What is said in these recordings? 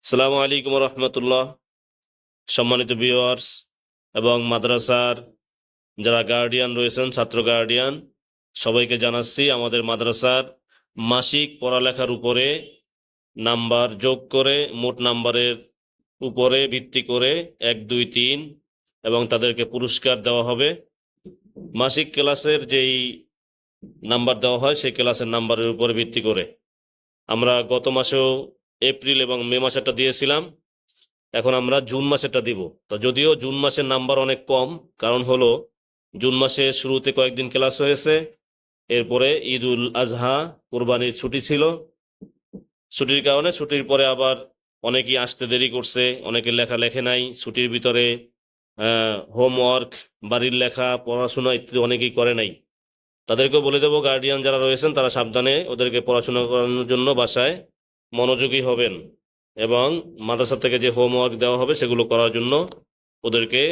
আসসালামু আলাইকুম রহমতুল্লাহ। সম্মানিত ভিউয়ার্স এবং মাদ্রাসার যারা গার্ডিয়ান রয়েছেন, ছাত্র গার্ডিয়ান, সবাইকে জানাচ্ছি আমাদের মাদ্রাসার মাসিক পড়ালেখার উপরে নাম্বার যোগ করে মোট নাম্বারের উপরে ভিত্তি করে 1, 2, 3 এবং তাদেরকে পুরস্কার দেওয়া হবে। মাসিক ক্লাসের যেই নাম্বার দেওয়া হয় সেই ক্লাসের নাম্বারের উপরে ভিত্তি করে আমরা গত মাসেও এপ্রিল এবং মে মাসেরটা দিয়েছিলাম। এখন আমরা জুন মাসেরটা দিব। তো যদিও জুন মাসের নাম্বার অনেক কম, কারণ হলো জুন মাসের শুরুতে কয়েকদিন ক্লাস হয়েছে, এরপরে ঈদ উল আজহা কোরবানির ছুটি ছিল, ছুটির কারণে ছুটির পরে আবার অনেকেই আসতে দেরি করছে, অনেকে লেখা লেখে নাই ছুটির ভিতরে, হোমওয়ার্ক, বাড়ির লেখা, পড়াশোনা ইত্যাদি অনেকেই করে নাই। তাদেরকেও বলে দেবো, গার্ডিয়ান যারা রয়েছেন তারা সাবধানে ওদেরকে পড়াশোনা করানোর জন্য বাসায় মনোযোগী হবেন এবং মাদ্রাসা থেকে যে হোমওয়ার্ক দেওয়া হবে সেগুলো করার জন্য ওদেরকে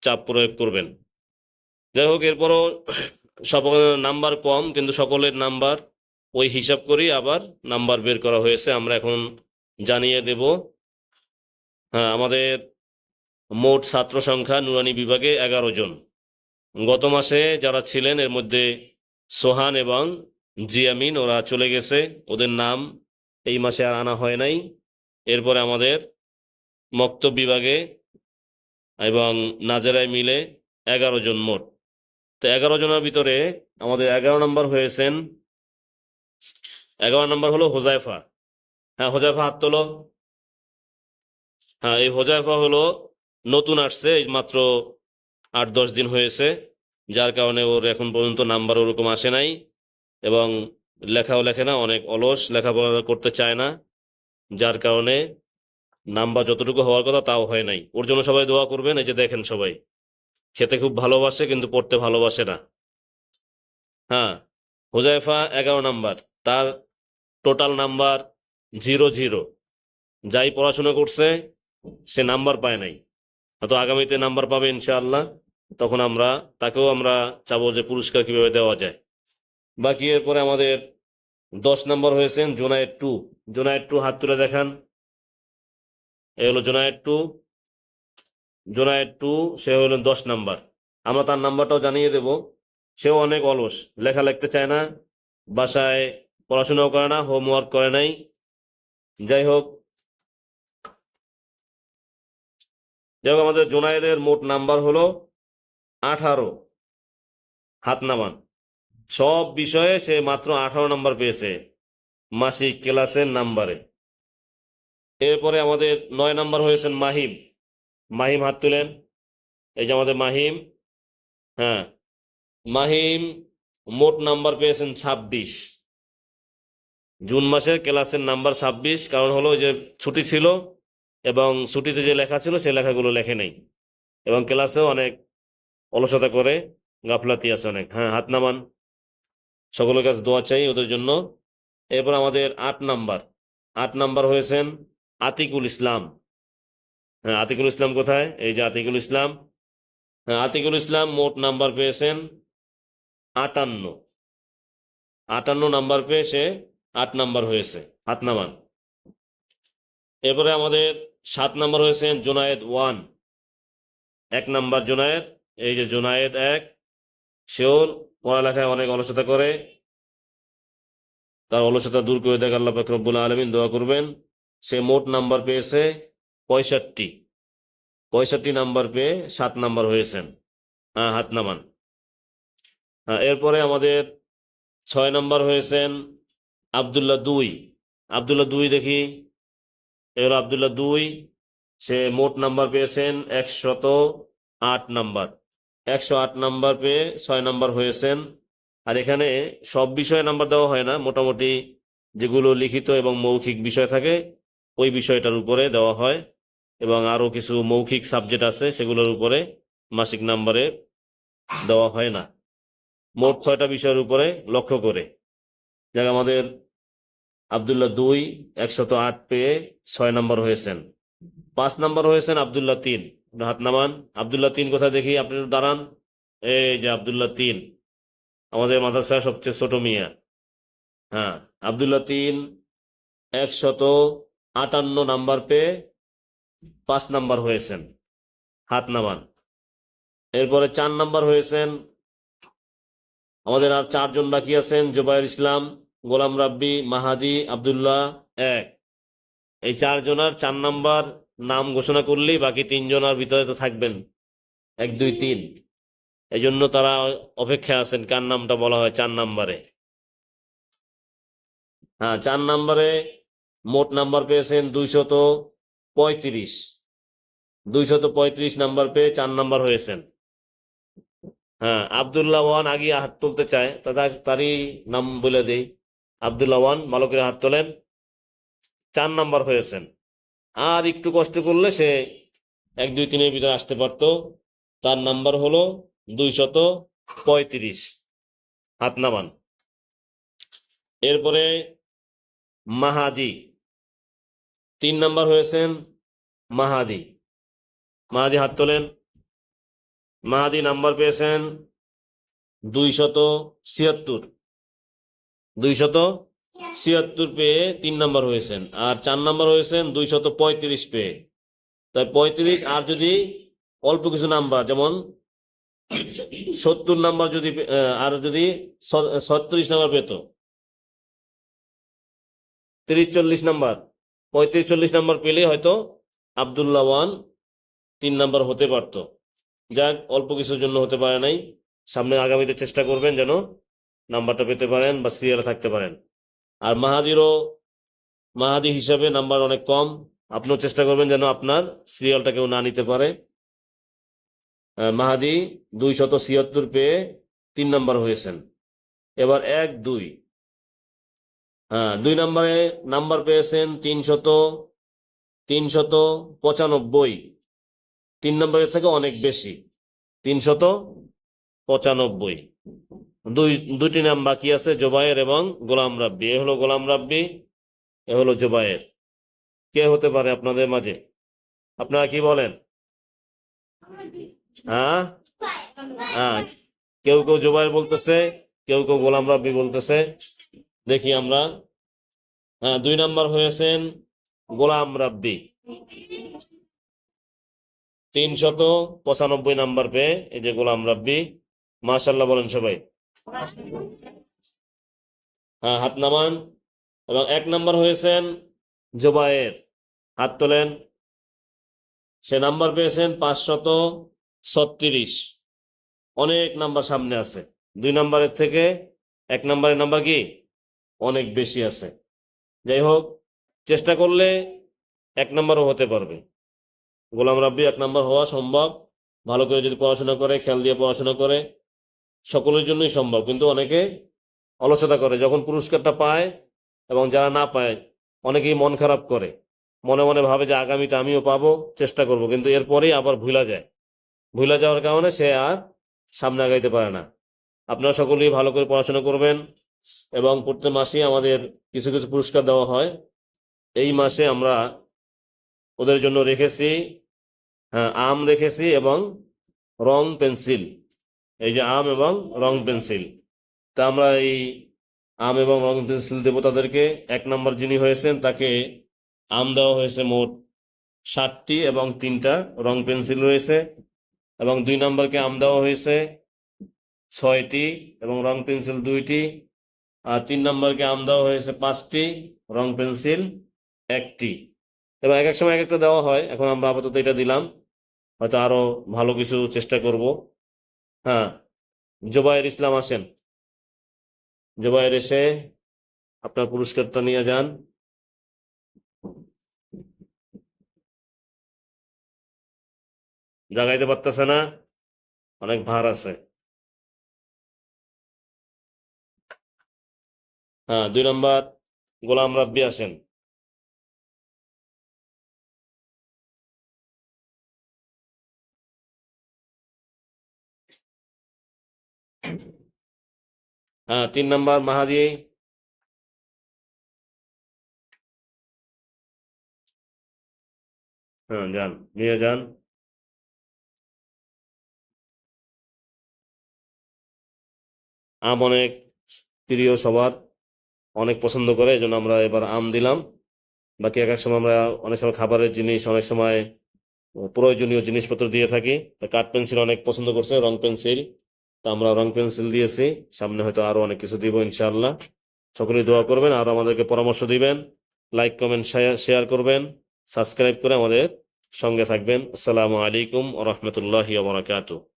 চাপ প্রয়োগ করবেন। যাই হোক, এরপরও সকলের নাম্বার কম, কিন্তু সকলের নাম্বার ওই হিসাব করেই আবার নাম্বার বের করা হয়েছে, আমরা এখন জানিয়ে দেব। হ্যাঁ, আমাদের মোট ছাত্র সংখ্যা নুরানি বিভাগে 11 জন। গত মাসে যারা ছিলেন এর মধ্যে সোহান এবং জিয়ামিন ওরা চলে গেছে, ওদের নাম এই মাসে আর আনা হয় নাই। এরপরে আমাদের মক্তব বিভাগে এবং নাজেরায় মিলে 11 জন মোট। তো 11 জনের ভিতরে আমাদের 11 নম্বর হয়েছেন, 11 নম্বর হলো হোজাইফা। হ্যাঁ, হোজাইফা হাত তোলো। হ্যাঁ, এই হোজাইফা হলো নতুন আসছে, এই মাত্র 8-10 দিন হয়েছে, যার কারণে ওর এখন পর্যন্ত নাম্বার ওরকম আসে নাই এবং লেখাও লেখে না, অনেক অলস, লেখাপড়া করতে চায় না, যার কারণে নাম্বার যতটুকু হওয়ার কথা তাও হয় নাই। ওর জন্য সবাই দোয়া করবেন। এই যে দেখেন, সবাই খেতে খুব ভালোবাসে কিন্তু পড়তে ভালোবাসে না। হ্যাঁ, হুজাইফা 11 নাম্বার, তার টোটাল নাম্বার 0, 0। যাই পড়াশোনা করছে সে নাম্বার পায় নাই, হয়তো আগামীতে নাম্বার পাবে ইনশাআল্লাহ, তখন তাকেও আমরা চাবো যে পুরস্কার কিভাবে দেওয়া যায়। বাকি এরপরে আমাদের 10 নাম্বার হয়েছেন জোনায়েদ 2। জোনায়েদ 2 হাত তুলে দেখান। এ হলো জোনায়েদ 2। জোনায়েদ 2 সে হলো 10 নাম্বার। আমরা তার নাম্বারটাও জানিয়ে দেব। সেও অনেক অলস, লেখা লিখতে চায় না, বাসায় পড়াশোনাও করে না, হোমওয়ার্ক করে নাই। যাই হোক, আমাদের জোনায়েদের মোট নাম্বার হলো 18। হাত নামান। সব বিষয়ে সে মাত্র 18 নাম্বার পেয়েছে মাসিক ক্লাসের নাম্বারে। এরপরে আমাদের 9 নাম্বার হয়েছেন মাহিম। মাহিম হাত তুলেন। এই যে আমাদের মাহিম। হ্যাঁ, মাহিম মোট নাম্বার পেয়েছেন 26। জুন মাসের ক্লাসের নাম্বার 26, কারণ হলো যে ছুটি ছিল এবং ছুটিতে যে লেখা ছিল সে লেখাগুলো লেখে নেই এবং ক্লাসেও অনেক অলসতা করে, গাফলাতি আছে অনেক। হ্যাঁ, হাত নামান। সকলের কাছে দোয়া চাই ওদের জন্য। এরপর আমাদের 8 নাম্বার। 8 নাম্বার হয়েছেন আতিকুল ইসলাম। হ্যাঁ, আতিকুল ইসলাম কোথায়? এই যে আতিকুল ইসলাম। হ্যাঁ, আতিকুল ইসলাম মোট নাম্বার পেয়েছেন 58। 58 নাম্বার পেয়ে সে 8 নাম্বার হয়েছে। হাত নামান। এরপরে আমাদের 7 নাম্বার হয়েছেন জোনায়েদ 1। 1 নাম্বার জোনায়েদ। এই যে জোনায়েদ 1, সেও পড়ালেখায় অনেক অলসতা করে, তার অলসতা দূর করে দেখ আল্লাহ পাক রব্বুল আলামিন, দোয়া করবেন। সে মোট নাম্বার পেয়েছে 65। 65 নাম্বার পেয়ে 7 নাম্বার হয়েছেন। হ্যাঁ, হাত নামান। হ্যাঁ, এরপরে আমাদের 6 নাম্বার হয়েছেন আবদুল্লাহ 2। আবদুল্লাহ 2 দেখি। এবার আবদুল্লাহ 2 সে মোট নাম্বার পেয়েছেন 108 নাম্বার। 108 নাম্বার পেয়ে 6 নাম্বার হয়েছেন। আর এখানে সব বিষয়ে নাম্বার দেওয়া হয় না, মোটামুটি যেগুলো লিখিত এবং মৌখিক বিষয় থাকে ওই বিষয়টার উপরে দেওয়া হয় এবং আরো কিছু মৌখিক সাবজেক্ট আছে সেগুলোর উপরে মাসিক নাম্বারে দেওয়া হয় না। মোট 6টা বিষয়ের উপরে লক্ষ্য করে যাক আমাদের আবদুল্লাহ 2 108 পেয়ে 6 নাম্বার হয়েছেন। 5 নাম্বার হয়েছেন আবদুল্লাহ 3। হাত নামান। আবদুল্লাহ 3 কোথায় দেখি? আপনি একটু দাঁড়ান। এই যে আবদুল্লাহ 3, আমাদের মাদ্রাসার সবচেয়ে ছোট মিয়া। হ্যাঁ, আবদুল্লাহ 3 58 নাম্বার পেয়ে 5 নাম্বার হয়েছেন, হাত নামান। এরপরে 4 নাম্বার হয়েছেন, আমাদের আর 4 জন বাকি আছেন, জুবাইর ইসলাম, গোলাম রাব্বি, মাহাদি, আব্দুল্লাহ 1। এই 4 জনার 4 নাম্বার নাম ঘোষণা করলেই বাকি 3 জনার ভিতরে তো থাকবেন, 1 2 3। এই জন্য তারা অপেক্ষা আছেন কার নামটা বলা হয় 4 নাম্বারে। হ্যাঁ, 4 নাম্বারে মোট নাম্বার পেয়েছেন 235। 235 নাম্বার পেয়ে 4 নাম্বার হয়েছেন। হ্যাঁ, আব্দুল্লাহ ওয়ান আগে হাত তুলতে চায়, তারই নাম বলে দেই। আব্দুল্লাহ ওয়ান, ভালো করে হাত তোলেন, 4 নাম্বার হয়েছেন। আর একটু কষ্ট করলে সে 1 2 3-এর ভিতরে আসতে পারতো। তার নাম্বার হলো 235, হাত নামান। এরপরে মাহাদি, 3 নাম্বার হয়েছেন মাহাদি। মাহাদি হাত তোলেন। মাহাদি নাম্বার পেয়েছেন 276। 276 পেয়ে 3 নাম্বার হয়েছেন। আর 4 নাম্বার হয়েছেন 235 পেয়ে। তাই 35, আর যদি অল্প কিছু নাম্বার যেমন 70 নাম্বার যদি আর যদি 36 নাম্বার পেত, 30 40 নাম্বার, 35 40 নাম্বার পেলে হয়তো আব্দুল্লাহ ওয়ান 3 নাম্বার হতে পারত। যাক, অল্প কিছুর জন্য হতে পারে নাই। সামনে আগামীতে চেষ্টা করবেন যেন নাম্বারটা পেতে পারেন বা সিরিয়ালে থাকতে পারেন। আর মাহাদি হিসাবে নাম্বার অনেক কম, আপনিও চেষ্টা করবেন যেন আপনার সিরিয়ালটা কেউ না নিতে পারে। মাহাদি 276 পেয়ে 3 নাম্বার হয়েছেন। এবার 1 2, হ্যাঁ, 2 নাম্বারে নাম্বার পেয়েছেন 395। 3 নাম্বারের থেকে অনেক বেশি, 395। দুইটি নাম বাকি আছে, জোবায়ের এবং গোলাম রাব্বি। এ হলো গোলাম রাব্বি, এ হলো জোবায়ের। কে হতে পারে আপনাদের মাঝে? আপনারা কি বলেন? হ্যাঁ হ্যাঁ, কেউ কেউ জোবায়ের বলতেছে, কেউ কেউ গোলাম রাব্বি বলতেছে। দেখি আমরা। হ্যাঁ, 2 নাম্বার হয়েছেন গোলাম রাব্বি, 395 নাম্বার পেয়ে। এই যে গোলাম রাব্বি, মাশাআল্লাহ বলেন সবাই। হ্যাঁ, হাত নামান। এবং 1 নাম্বার হয়েছেন জোবায়ের, হাত তোলেন। সে নাম্বার পেয়েছেন 536। অনেক নাম্বার সামনে আছে, 2 নাম্বারের থেকে 1 নাম্বারের নাম্বার কি অনেক বেশি আছে। যাই হোক, চেষ্টা করলে 1 নাম্বারও হতে পারবে। গোলাম রাব্বি 1 নাম্বার হওয়া সম্ভব, ভালো করে যদি পড়াশোনা করে, খেয়াল দিয়ে পড়াশোনা করে, সকলের জন্যই সম্ভব। কিন্তু অনেকে অলসতা করে, যখন পুরস্কারটা পায় এবং যারা না পায় অনেকেই মন খারাপ করে, মনে মনে ভাবে যে আগামীতে আমিও পাবো, চেষ্টা করব, কিন্তু এরপরেই আবার ভুলা যায়। ভুলা যাওয়ার কারণে সে আর সামনে আগাইতে পারে না। আপনারা সকলেই ভালো করে পড়াশোনা করবেন এবং প্রত্যেক মাসেই আমাদের কিছু কিছু পুরস্কার দেওয়া হয়। এই মাসে আমরা ওদের জন্য রেখেছি, হ্যাঁ, আম রেখেছি এবং রং পেন্সিল। এই যে আম এবং রং পেন্সিল, তা আমরা এই আম এবং রং পেন্সিল দেবো তাদেরকে। 1 নাম্বার যিনি হয়েছেন তাকে আম দেওয়া হয়েছে মোট 60টি এবং 3টা রং পেন্সিল রয়েছে। এবং 2 নাম্বারকে আম দেওয়া হয়েছে 6টি এবং রং পেন্সিল 2টি। আর 3 নাম্বারকে আম দেওয়া হয়েছে 5টি, রং পেন্সিল 1টি। এবং এক এক সময় এক একটা দেওয়া হয়, এখন আমরা আপাতত এটা দিলাম, হয়তো আরো ভালো কিছু চেষ্টা করব। হ্যাঁ, জোবায়ের ইসলাম আসেন, জোবায়ের এসে আপনার পুরস্কারটা নিয়ে যান। জাগাইতে পারতেছে না, অনেক ভার আছে। হ্যাঁ, 2 নাম্বার গোলাম রাব্বি আসেন। হ্যাঁ, 3 নাম্বার মাহাদি। হ্যাঁ, যান, নিয়ে যান। আম অনেক প্রিয় সবার, অনেক পছন্দ করে, এই জন্য আমরা এবার আম দিলাম। বাকি এক এক সময় আমরা অনেক সময় খাবারের জিনিস, অনেক সময় প্রয়োজনীয় জিনিসপত্র দিয়ে থাকি। তা কাঠ পেন্সিল অনেক পছন্দ করছে, রং পেন্সিল, তা আমরা রং পেন্সিল দিয়েছি। সামনে হয়তো আরো অনেক কিছু দিব ইনশাআল্লাহ। সকলেই দোয়া করবেন আর আমাদেরকে পরামর্শ দিবেন। লাইক কমেন্ট শেয়ার করবেন, সাবস্ক্রাইব করে আমাদের সঙ্গে থাকবেন। আসসালামু আলাইকুম ওয়া রাহমাতুল্লাহি ওয়া বারাকাতুহু।